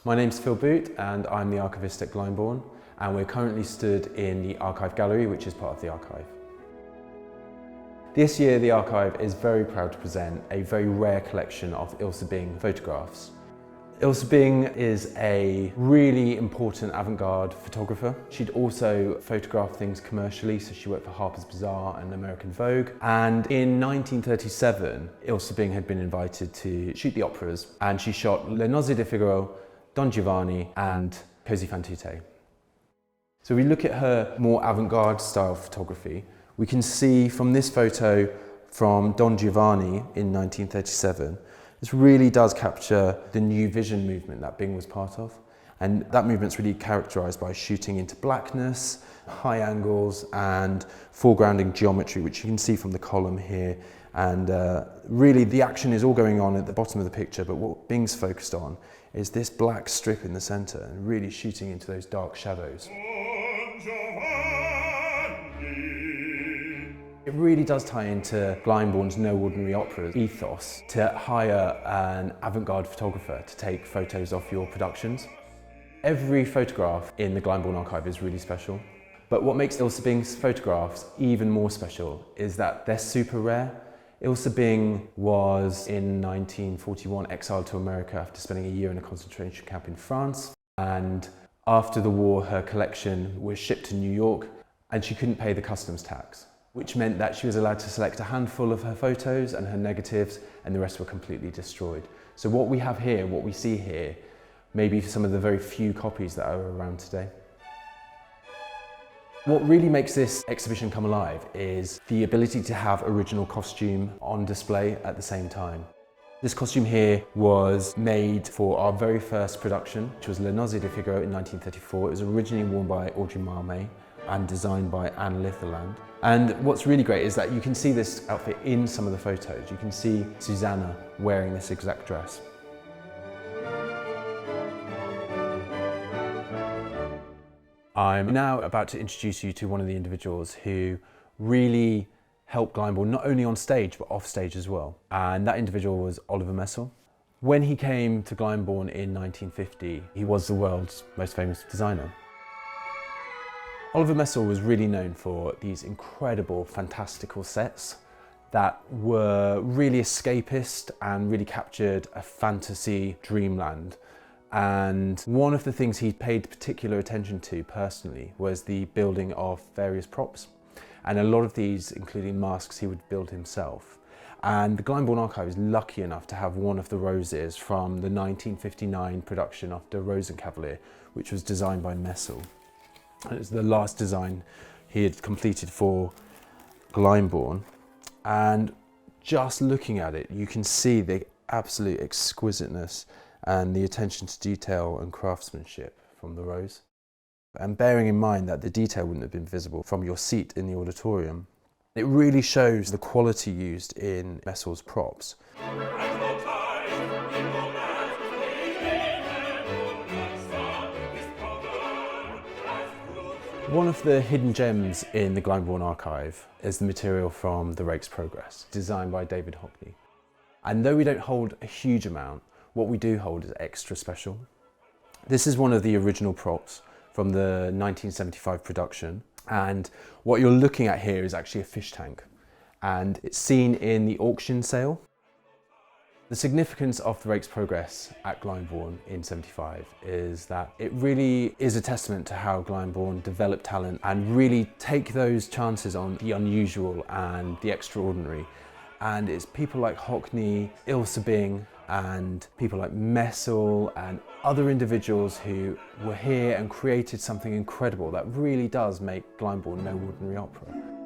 My name's Phil Boot and I'm the archivist at Glyndebourne, and we're currently stood in the Archive Gallery, which is part of the archive. This year the archive is very proud to present a very rare collection of Ilse Bing photographs. Ilse Bing is a really important avant-garde photographer. She'd also photographed things commercially, so she worked for Harper's Bazaar and American Vogue. And in 1937, Ilse Bing had been invited to shoot the operas, and she shot Le Nozze di Figaro, Don Giovanni and Così fan tutte. So we look at her more avant-garde style photography. We can see from this photo from Don Giovanni in 1937, this really does capture the New Vision movement that Bing was part of. And that movement's really characterised by shooting into blackness, high angles and foregrounding geometry, which you can see from the column here. And really the action is all going on at the bottom of the picture, but what Bing's focused on is this black strip in the centre and really shooting into those dark shadows. It really does tie into Glyndebourne's No Ordinary Opera ethos to hire an avant-garde photographer to take photos of your productions. Every photograph in the Glyndebourne archive is really special, but what makes Ilse Bing's photographs even more special is that they're super rare. Ilse Bing was in 1941 exiled to America after spending a year in a concentration camp in France, and after the war her collection was shipped to New York and she couldn't pay the customs tax, which meant that she was allowed to select a handful of her photos and her negatives, and the rest were completely destroyed. So what we have here, what we see here, may be some of the very few copies that are around today. What really makes this exhibition come alive is the ability to have original costume on display at the same time. This costume here was made for our very first production, which was Le Nozze di Figaro in 1934. It was originally worn by Audrey Marmé and designed by Anne Litherland. And what's really great is that you can see this outfit in some of the photos. You can see Susanna wearing this exact dress. I'm now about to introduce you to one of the individuals who really helped Glyndebourne not only on stage but off stage as well. And that individual was Oliver Messel. When he came to Glyndebourne in 1950, he was the world's most famous designer. Oliver Messel was really known for these incredible, fantastical sets that were really escapist and really captured a fantasy dreamland. And one of the things he paid particular attention to personally was the building of various props. And a lot of these, including masks, he would build himself. And the Glyndebourne Archive is lucky enough to have one of the roses from the 1959 production of Der Rosenkavalier, which was designed by Messel. It was the last design he had completed for Glyndebourne, and just looking at it you can see the absolute exquisiteness and the attention to detail and craftsmanship from the rose. And bearing in mind that the detail wouldn't have been visible from your seat in the auditorium, it really shows the quality used in Messel's props. One of the hidden gems in the Glyndebourne archive is the material from the Rake's Progress, designed by David Hockney. And though we don't hold a huge amount, what we do hold is extra special. This is one of the original props from the 1975 production, and what you're looking at here is actually a fish tank, and it's seen in the auction sale. The significance of the Rake's Progress at Glyndebourne in '75 is that it really is a testament to how Glyndebourne developed talent and really take those chances on the unusual and the extraordinary. And it's people like Hockney, Ilse Bing, and people like Messel and other individuals who were here and created something incredible that really does make Glyndebourne no ordinary opera.